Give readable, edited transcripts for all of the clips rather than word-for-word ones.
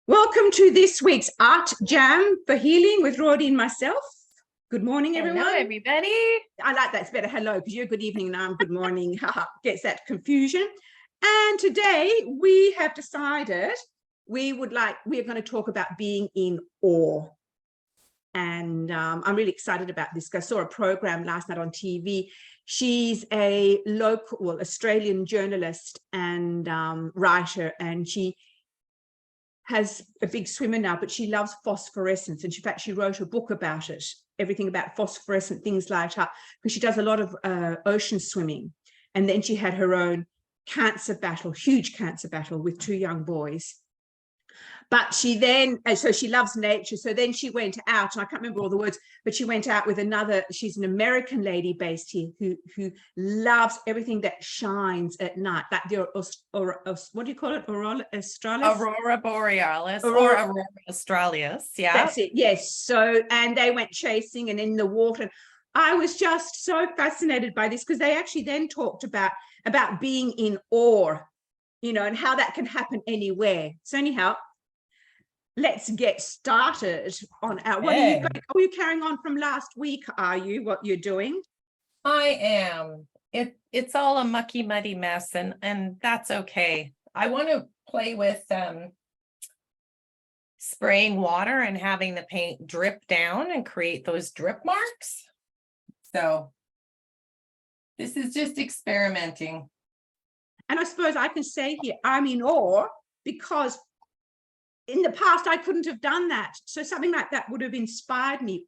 Welcome to this week's Art Jam for Healing with Rodine and myself. Good morning, everyone. Hello, everybody. I like that. It's better hello because you're good evening and I'm good morning. Gets that confusion. And today we have decided we're going to talk about being in awe. And I'm really excited about this. I saw a program last night on TV. She's a local Australian journalist and writer, and she has a big swimmer now, but she loves phosphorescence. And in fact, she wrote a book about it, everything about phosphorescent things like that, because she does a lot of ocean swimming. And then she had her own cancer battle, huge cancer battle with two young boys. But she then, so she loves nature. So then she went out, and I can't remember all the words, but she went out with another, she's an American lady based here who loves everything that shines at night. Like the, what do you call it? Aurora Australis? Aurora Borealis or Aurora Australis. Yeah. That's it. Yes. So, and they went chasing and in the water. I was just so fascinated by this because they actually then talked about being in awe, you know, and how that can happen anywhere. So anyhow, let's get started on our, what are you carrying on from last week? Are you, what you're doing? I am. It's all a mucky, muddy mess, and that's okay. I want to play with spraying water and having the paint drip down and create those drip marks. So this is just experimenting. And I suppose I can say here, I'm in awe because in the past, I couldn't have done that. So something like that would have inspired me.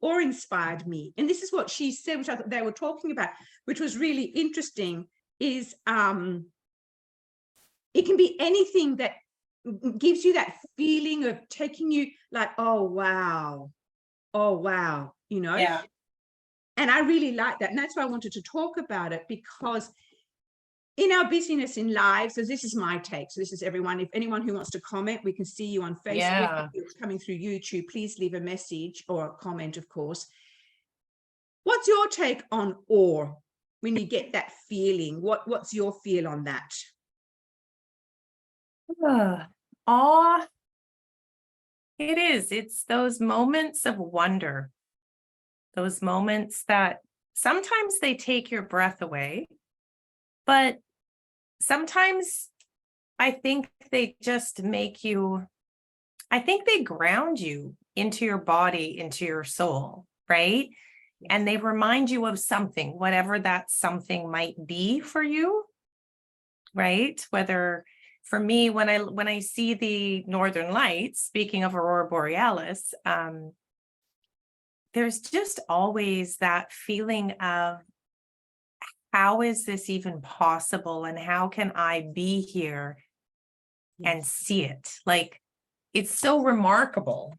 And this is what she said, which I thought they were talking about, which was really interesting, is it can be anything that gives you that feeling of taking you like, oh, wow, you know? Yeah. And I really like that. And that's why I wanted to talk about it, because in our busyness in lives, so this is my take. So this is everyone. If anyone who wants to comment, we can see you on Facebook. Yeah. If it's coming through YouTube, please leave a message or a comment, of course. What's your take on awe when you get that feeling? What's your feel on that? Awe. It is. It's those moments of wonder. Those moments that sometimes they take your breath away, but sometimes I think they just make you, I think they ground you into your body, into your soul, right? And they remind you of something, whatever that something might be for you, right? Whether for me, when I see the Northern Lights, speaking of Aurora Borealis, there's just always that feeling of, how is this even possible? And how can I be here and see it? Like, it's so remarkable.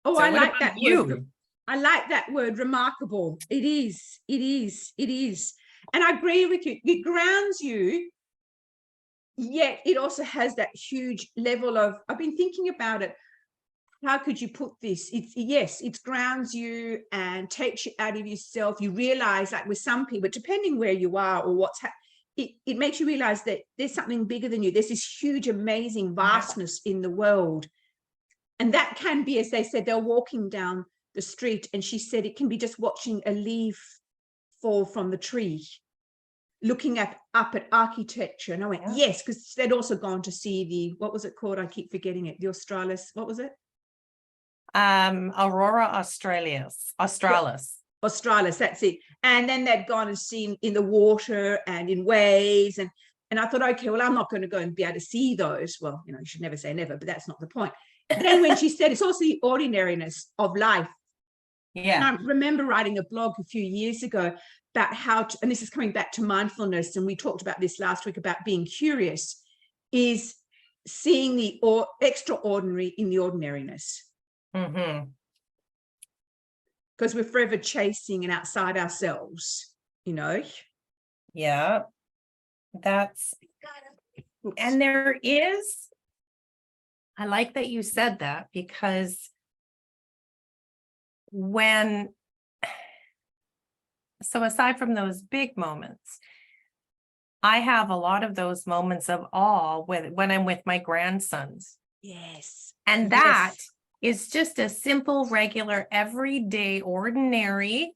Oh, so I like that word. I like that word, remarkable. It is. And I agree with you. It grounds you, yet it also has that huge level of, I've been thinking about it. How could you put this? It grounds you and takes you out of yourself. You realize, like with some people, depending where you are or what's happening, it makes you realize that there's something bigger than you. There's this huge, amazing vastness in the world. And that can be, as they said, they're walking down the street, and she said it can be just watching a leaf fall from the tree, looking up at architecture. And I went, yes, because they'd also gone to see the, what was it called? I keep forgetting it. The Australis, what was it? Aurora Australis, that's it. And then they'd gone and seen in the water and in waves, and I thought, okay, well, I'm not going to go and be able to see those. Well, you know, you should never say never, but that's not the point. But then when she said it's also the ordinariness of life. Yeah. And I remember writing a blog a few years ago about how to, and this is coming back to mindfulness, and we talked about this last week about being curious, is seeing the extraordinary in the ordinariness. Mm-hmm. Because we're forever chasing and outside ourselves, you know. Yeah, and there is, I like that you said that, because so aside from those big moments, I have a lot of those moments of awe when I'm with my grandsons. Yes. And Yes. that is just a simple, regular, everyday, ordinary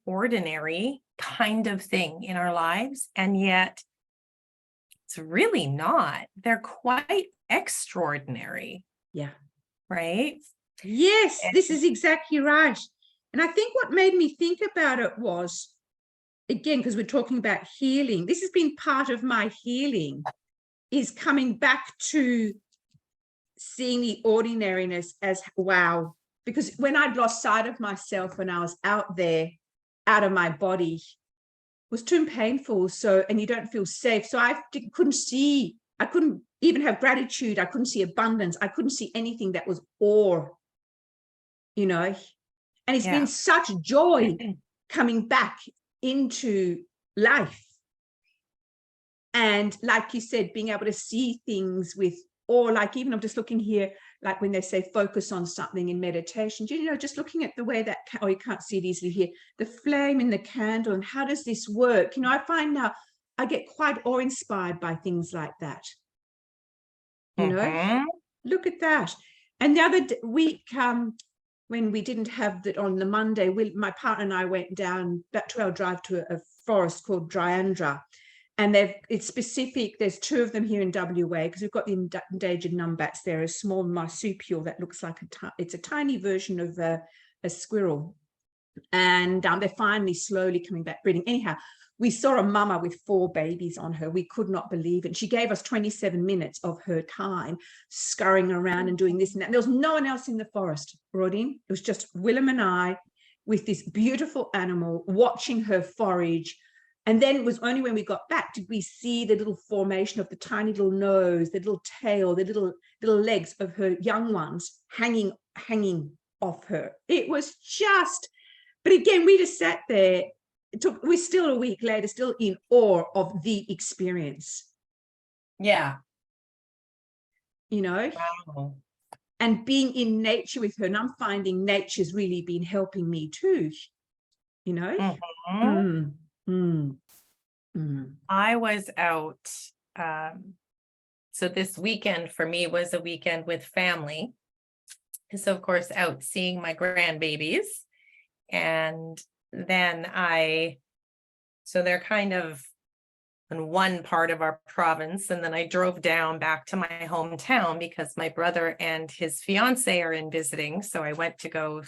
kind of thing in our lives. And yet it's really not. They're quite extraordinary, Yeah. right? Yes, this is exactly right. And I think what made me think about it was, again, because we're talking about healing, this has been part of my healing, is coming back to seeing the ordinariness as wow. Because when I'd lost sight of myself, when I was out there, out of my body, it was too painful. So, and you don't feel safe. So I couldn't see, I couldn't even have gratitude. I couldn't see abundance. I couldn't see anything that was awe, you know. And it's been such joy coming back into life. And like you said, being able to see things with, or like even I'm just looking here, like when they say focus on something in meditation, you know, just looking at the way that, oh, you can't see it easily here, the flame in the candle and how does this work? You know, I find now I get quite awe-inspired by things like that. You know, look at that. And the other week, when we didn't have that on the Monday, my partner and I went down that 2-hour drive to a forest called Dryandra. And it's specific. There's 2 of them here in WA because we've got the endangered numbats there, a small marsupial that looks like it's a tiny version of a squirrel. And they're finally slowly coming back breeding. Anyhow, we saw a mama with 4 babies on her. We could not believe it. She gave us 27 minutes of her time scurrying around and doing this and that. And there was no one else in the forest, Rodine. It was just Willem and I with this beautiful animal, watching her forage. And then it was only when we got back did we see the little formation of the tiny little nose, the little tail, the little legs of her young ones hanging off her. It was just, but again, we just sat there. We're still a week later, still in awe of the experience. Yeah. You know? Wow. And being in nature with her. And I'm finding nature's really been helping me too. You know? I was out. So this weekend for me was a weekend with family. So of course out seeing my grandbabies. And then so they're kind of in one part of our province. And then I drove down back to my hometown because my brother and his fiance are in visiting. So I went to go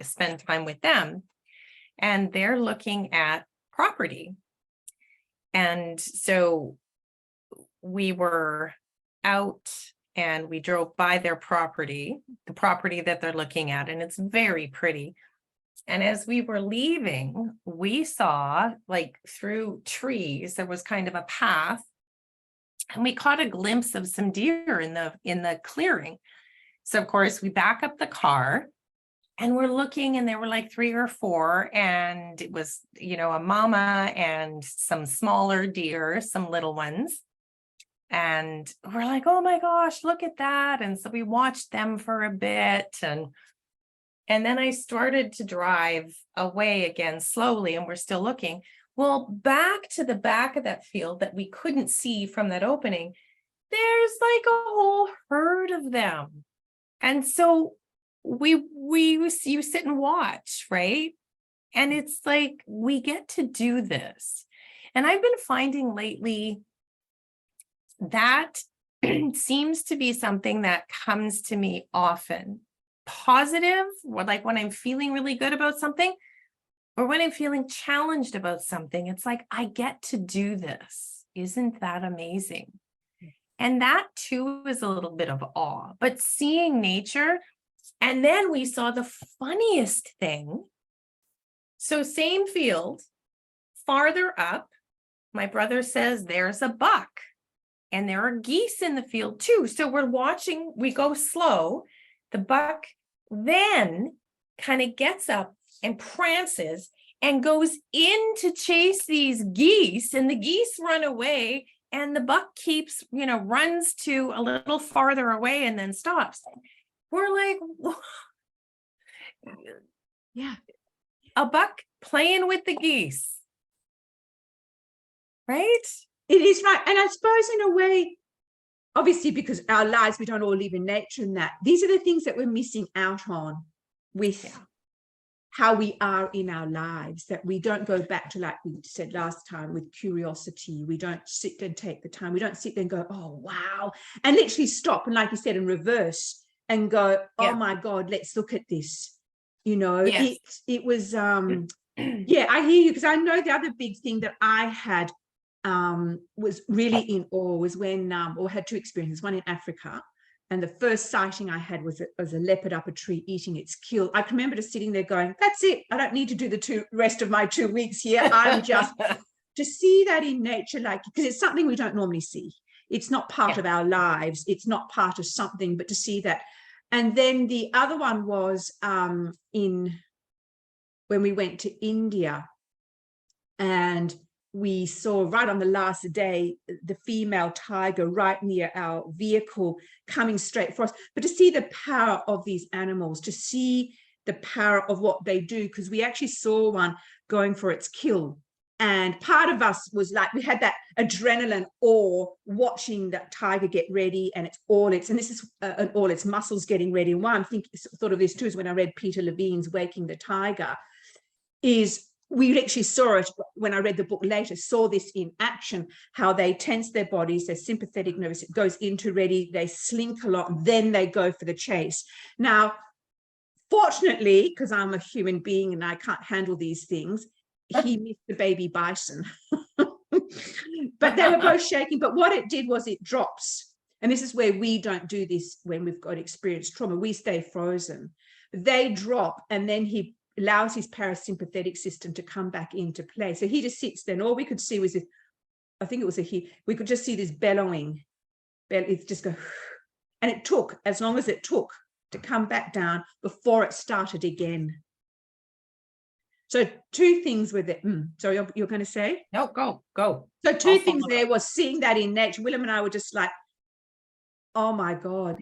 spend time with them. And they're looking at property. And so we were out and we drove by their property, the property that they're looking at, and it's very pretty. And as we were leaving, we saw, like through trees, there was kind of a path, and we caught a glimpse of some deer in the clearing. So of course we back up the car and we're looking, and there were like 3 or 4, and it was, you know, a mama and some smaller deer, some little ones. And we're like, oh my gosh, look at that. And so we watched them for a bit, and then I started to drive away again slowly, and we're still looking. Well, back to the back of that field that we couldn't see from that opening, there's like a whole herd of them. And so you sit and watch, right? And it's like, we get to do this. And I've been finding lately that seems to be something that comes to me often. Positive, or like when I'm feeling really good about something, or when I'm feeling challenged about something, it's like, I get to do this. Isn't that amazing? And that too is a little bit of awe, but seeing nature. And then we saw the funniest thing. So same field, farther up, my brother says there's a buck, and there are geese in the field too. So we're watching, we go slow. The buck then kind of gets up and prances and goes in to chase these geese, and the geese run away, and the buck keeps, runs to a little farther away and then stops. We're like, yeah, a buck playing with the geese, right? It is right. And I suppose in a way, obviously because our lives, we don't all live in nature and that. These are the things that we're missing out on with how we are in our lives, that we don't go back to, like we said last time, with curiosity. We don't sit and take the time. We don't sit there and go, oh, wow, and literally stop. And like you said, in reverse and go, oh my God, let's look at this. You know, it was, yeah, I hear you, because I know the other big thing that I had was really in awe was when, or had two experiences, one in Africa. And the first sighting I had was a leopard up a tree eating its kill. I can remember just sitting there going, that's it. I don't need to do the rest of my 2 weeks here. I'm just, to see that in nature, like, because it's something we don't normally see. It's not part of our lives. It's not part of something, but to see that. And then the other one was when we went to India, and we saw right on the last day the female tiger right near our vehicle coming straight for us. But to see the power of these animals, to see the power of what they do, because we actually saw one going for its kill. And part of us was like, we had that adrenaline awe watching that tiger get ready, and this is all its muscles getting ready. And why I'm thought of this too is when I read Peter Levine's Waking the Tiger, is we actually saw it when I read the book later, saw this in action, how they tense their bodies, their sympathetic nervous, it goes into ready, they slink a lot, then they go for the chase. Now, fortunately, because I'm a human being and I can't handle these things, he missed the baby bison. But they were both shaking. But what it did was it drops. And this is where we don't do this when we've got experienced trauma. We stay frozen. They drop, and then he allows his parasympathetic system to come back into play. So he just sits there, and all we could see was this, I think it was we could just see this bellowing. It's just go, and it took as long as it took to come back down before it started again. So two things with it. So you're going to say? No, go. So two things there was seeing that in nature. William and I were just like, oh my God,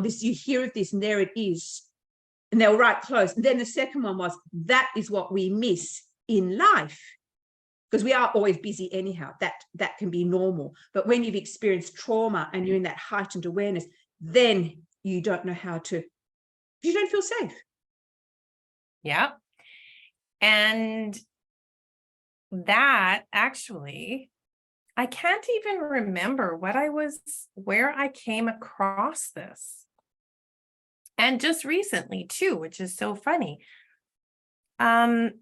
this, you hear of this, and there it is. And they were right close. And then the second one was, that is what we miss in life, because we are always busy anyhow. That can be normal. But when you've experienced trauma and you're in that heightened awareness, then you don't know how to, you don't feel safe. Yeah. And that actually, I can't even remember where I came across this. And just recently too, which is so funny. Animals,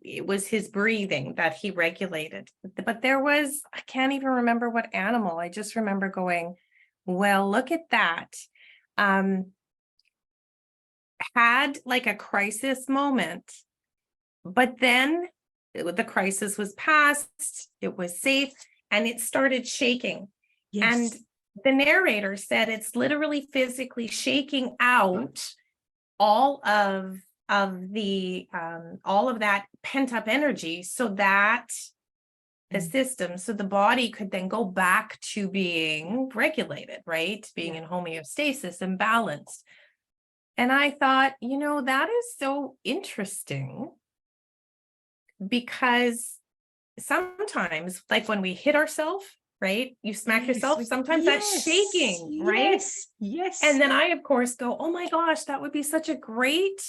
it was his breathing that he regulated. But I can't even remember what animal. I just remember going, well, look at that. Had like a crisis moment, but then the crisis was past, it was safe, and it started shaking. Yes. And the narrator said it's literally physically shaking out all of that pent-up energy, so that the system, so the body could then go back to being regulated, right? Being in homeostasis and balanced. And I thought, that is so interesting, because sometimes, like when we hit ourselves, right? You smack yourself, sometimes that's shaking, right? Yes. And then I, of course, go, oh my gosh, that would be such a great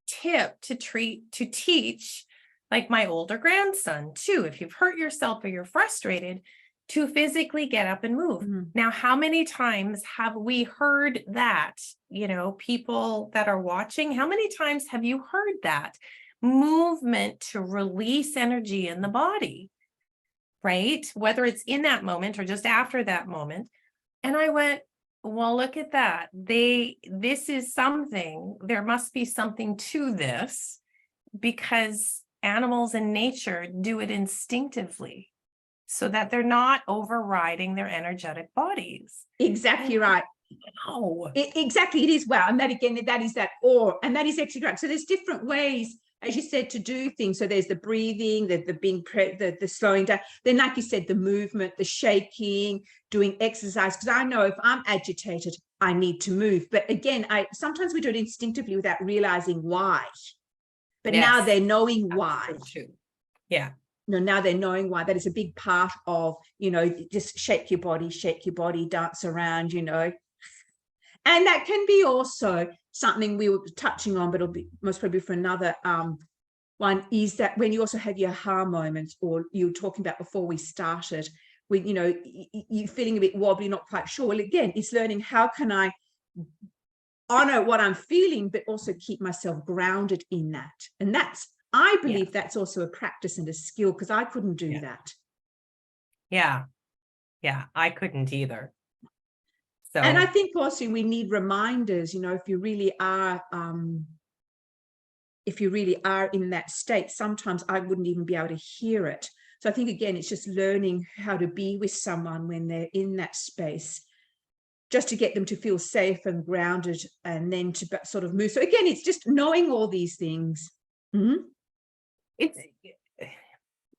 tip to teach, like my older grandson too. If you've hurt yourself or you're frustrated, to physically get up and move. Mm-hmm. Now, how many times have we heard that? People that are watching, how many times have you heard that? Movement to release energy in the body, right? Whether it's in that moment or just after that moment. And I went, well, look at that. This is something, there must be something to this, because animals in nature do it instinctively, so that they're not overriding their energetic bodies. Exactly right. Wow. Exactly, it is. Wow. And that again, that is that awe, and that is actually right. So there's different ways, as you said, to do things. So there's the breathing, the slowing down. Then, like you said, the movement, the shaking, doing exercise. Because I know if I'm agitated, I need to move. But again, sometimes we do it instinctively without realizing why. But now they're knowing why. True. Yeah. now they're knowing why. That is a big part of, just shake your body, dance around, And that can be also something we were touching on, but it'll be most probably for another one, is that when you also have your aha moments, or you were talking about before we started, when, you're feeling a bit wobbly, not quite sure. Well, again, it's learning, how can I honor what I'm feeling, but also keep myself grounded in that. And that's, I believe that's also a practice and a skill, because I couldn't do that. Yeah. Yeah, I couldn't either. So, and I think also we need reminders, if you really are in that state, sometimes I wouldn't even be able to hear it. So I think, again, it's just learning how to be with someone when they're in that space, just to get them to feel safe and grounded, and then to sort of move. So again, it's just knowing all these things. Mm-hmm.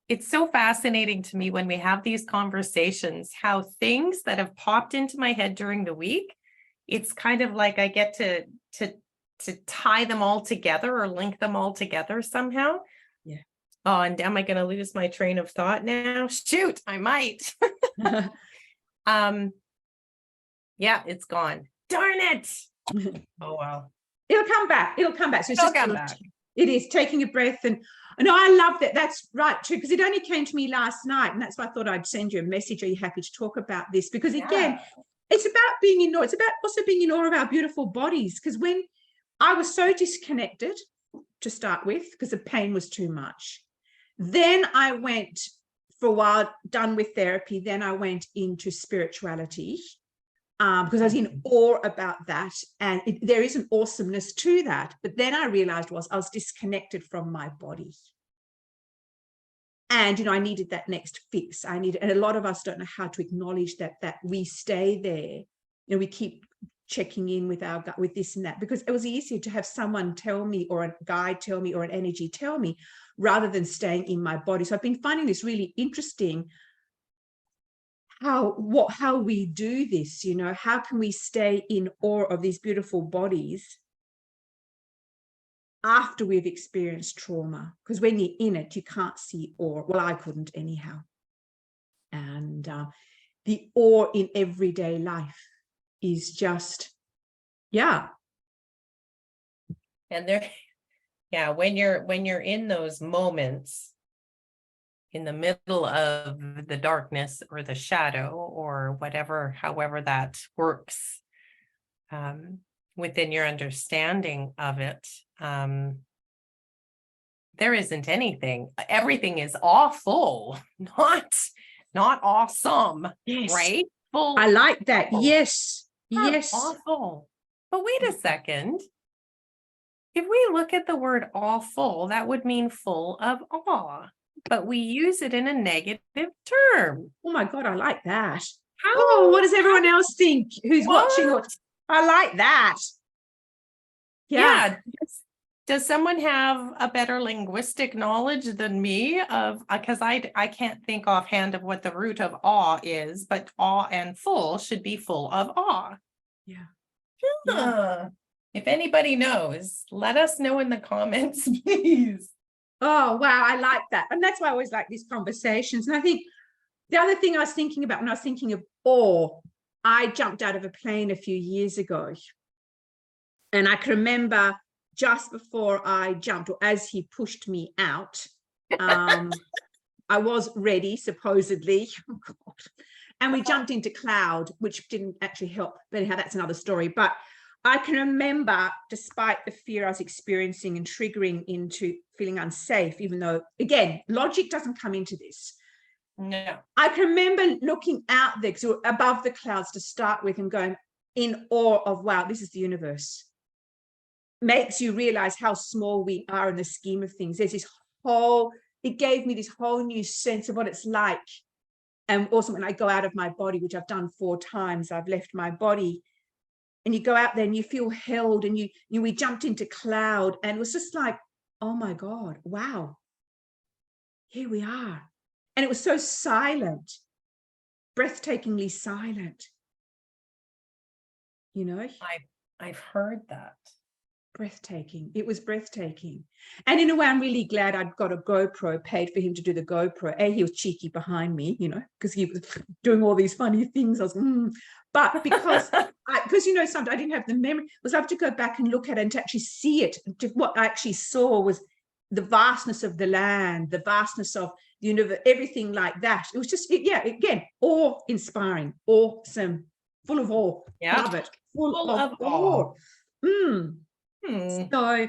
It's so fascinating to me when we have these conversations, how things that have popped into my head during the week, it's kind of like I get to tie them all together or link them all together somehow. Yeah. Oh, and am I going to lose my train of thought now? Shoot, I might. Yeah, it's gone. Darn it. Oh, well. It'll come back. So it's It'll come back. It is taking a breath. And no, I love that. That's right too, because it only came to me last night, and that's why I thought I'd send you a message. Are you happy to talk about this? Because again, it's about being in awe. It's about also being in awe of our beautiful bodies. Because when I was so disconnected to start with, because the pain was too much, then I went for a while, done with therapy. Then I went into spirituality, because I was in awe about that. And there is an awesomeness to that. But then I realized I was disconnected from my body. And, I needed that next fix. And a lot of us don't know how to acknowledge that we stay there. We keep checking in with our gut, with this and that, because it was easier to have someone tell me, or a guide tell me, or an energy tell me, rather than staying in my body. So I've been finding this really interesting, how we do this. How can we stay in awe of these beautiful bodies after we've experienced trauma? Because when you're in it, you can't see awe. Well, I couldn't anyhow. And the awe in everyday life is just, and when you're in those moments, in the middle of the darkness or the shadow or whatever, however that works, within your understanding of it, there isn't anything. Everything is awful, not awesome. yes, right? Full. I like that. Awful. Yes. Awful. But wait a second. If we look at the word awful, that would mean full of awe, but we use it in a negative term. Oh my God, I like that. What does everyone else think who's watching? I like that. Yeah. Does someone have a better linguistic knowledge than me because I can't think offhand of what the root of awe is, but awe and full should be full of awe. Yeah. If anybody knows, let us know in the comments, please. Oh, wow. I like that. And that's why I always like these conversations. And I think the other thing I was thinking about when I was thinking of awe, I jumped out of a plane a few years ago. And I can remember just before I jumped, or as he pushed me out, I was ready, supposedly. Oh, God. And we jumped into cloud, which didn't actually help. But anyhow, that's another story. But I can remember, despite the fear I was experiencing and triggering into feeling unsafe, even though, again, logic doesn't come into this. No. I can remember looking out there, because we were above the clouds to start with, and going in awe of, wow, this is the universe. Makes you realize how small we are in the scheme of things. There's this it gave me this whole new sense of what it's like. And also when I go out of my body, which I've done 4 times, I've left my body, and you go out there and you feel held, and we jumped into cloud, and it was just like, oh my God, wow, here we are. And it was so silent, breathtakingly silent. I've heard that. breathtaking. It was breathtaking. And in a way, I'm really glad I'd got a GoPro, paid for him to do the GoPro. He was cheeky behind me, because he was doing all these funny things. I was, but because sometimes I didn't have the memory, was able to go back and look at it and to actually see it. What I actually saw was the vastness of the land, the vastness of the universe, everything like that. It was just, again, awe-inspiring, awesome, full of awe. Yeah. Love it. Full of awe. So,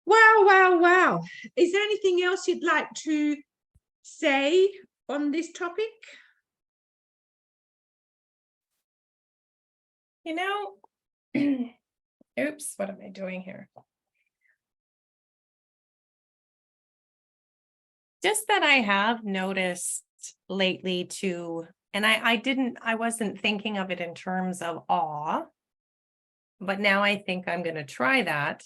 wow. Is there anything else you'd like to say on this topic? Oops, what am I doing here? Just that I have noticed lately too, and I wasn't thinking of it in terms of awe, but now I think I'm going to try that.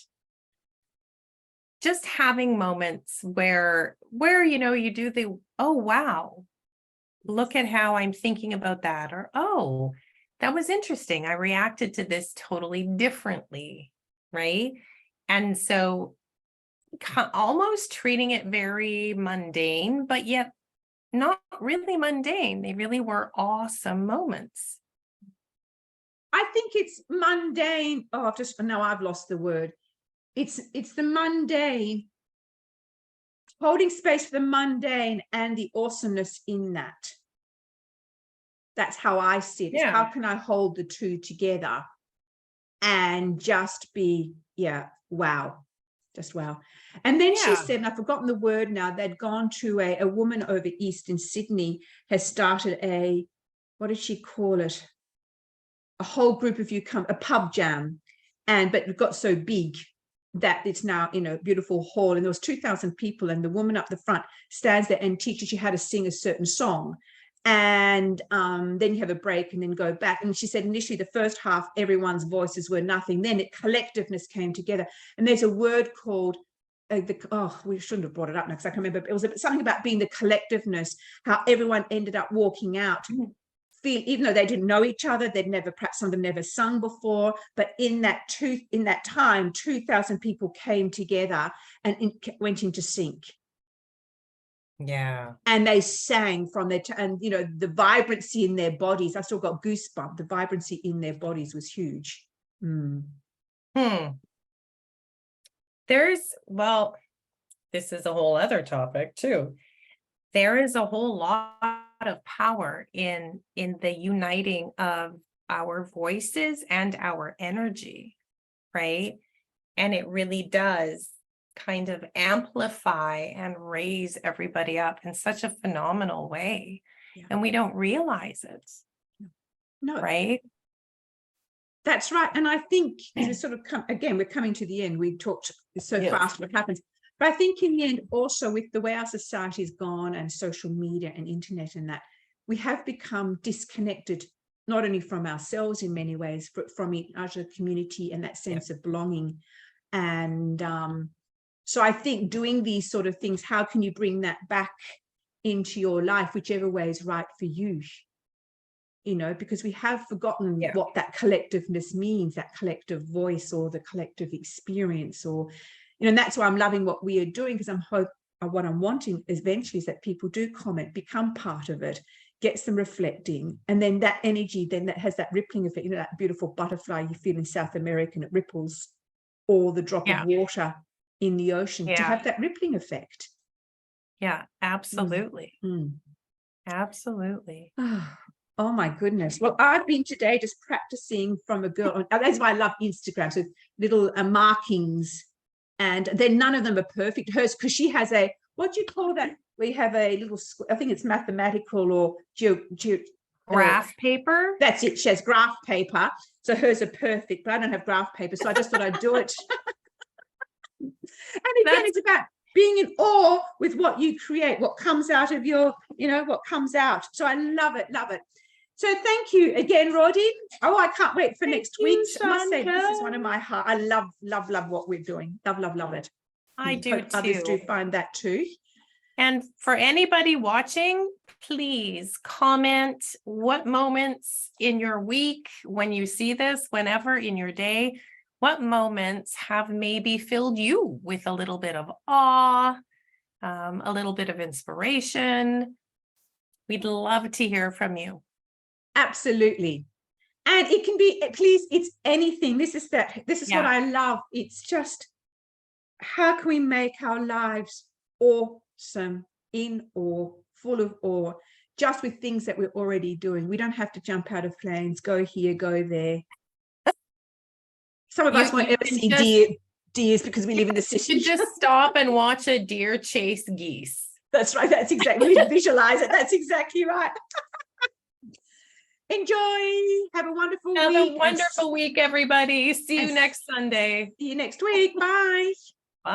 Just having moments where you do the, oh, wow, look at how I'm thinking about that. Or, oh, that was interesting. I reacted to this totally differently. Right. And so almost treating it very mundane, but yet not really mundane. They really were awesome moments. I think it's mundane. Oh, I've lost the word. It's the mundane, holding space for the mundane and the awesomeness in that. That's how I see it. Yeah. How can I hold the two together and just be, wow. Just wow. And then she said, and I've forgotten the word now, they'd gone to a woman over east in Sydney has started what did she call it? A whole group of you come, a pub jam. But it got so big that it's now in a beautiful hall, and there was 2,000 people, and the woman up the front stands there and teaches you how to sing a certain song. And then you have a break and then go back. And she said initially the first half, everyone's voices were nothing. Then collectiveness came together. And there's a word called, we shouldn't have brought it up now because I can remember, it was something about being the collectiveness, how everyone ended up walking out, even though they didn't know each other, perhaps some of them never sung before, but in that time, 2,000 people came together and went into sync. Yeah. And they sang from the vibrancy in their bodies. I still got goosebumps. The vibrancy in their bodies was huge. This is a whole other topic too. There is a whole lot of power in the uniting of our voices and our energy, right? And it really does kind of amplify and raise everybody up in such a phenomenal way. And we don't realize it. No. Right? That's right. And I think we're coming to the end. We talked so fast what happens. But I think in the end, also with the way our society has gone and social media and internet and that, we have become disconnected, not only from ourselves in many ways, but from our community and that sense of belonging. And so I think doing these sort of things, how can you bring that back into your life, whichever way is right for you? Because we have forgotten what that collectiveness means, that collective voice or the collective experience, or, and that's why I'm loving what we are doing, because what I'm wanting eventually is that people do comment, become part of it, gets them reflecting, and then that energy, then that has that rippling effect, that beautiful butterfly you feel in South America, and it ripples, or the drop of water in the ocean, to have that rippling effect. Yeah, absolutely. Absolutely. Oh my goodness. Well, I've been today just practicing from a girl. That's why I love Instagram. So little markings, and then none of them are perfect. Hers, because she has what do you call that? We have a little, I think it's mathematical or graph paper. That's it. She has graph paper. So hers are perfect, but I don't have graph paper. So I just thought I'd do it. And again, it's about being in awe with what you create, what comes out of your, what comes out. So I love it, love it. So thank you again, Rodine. Oh, I can't wait for next week. I must say, this is one of my heart. I love what we're doing. Love it. I do too. Others do find that too. And for anybody watching, please comment what moments in your week, when you see this, whenever in your day, What moments have maybe filled you with a little bit of awe, a little bit of inspiration? We'd love to hear from you. Absolutely. And it can be, please, it's anything. This is what I love. It's just, how can we make our lives awesome, in awe, full of awe, just with things that we're already doing? We don't have to jump out of planes, go here, go there. Some of us won't ever see deers because we live in the city. You just stop and watch a deer chase geese. That's right. That's exactly, visualize it. That's exactly right. Enjoy. Have a wonderful week. Have a wonderful week, everybody. See you next Sunday. See you next week. Bye. Bye.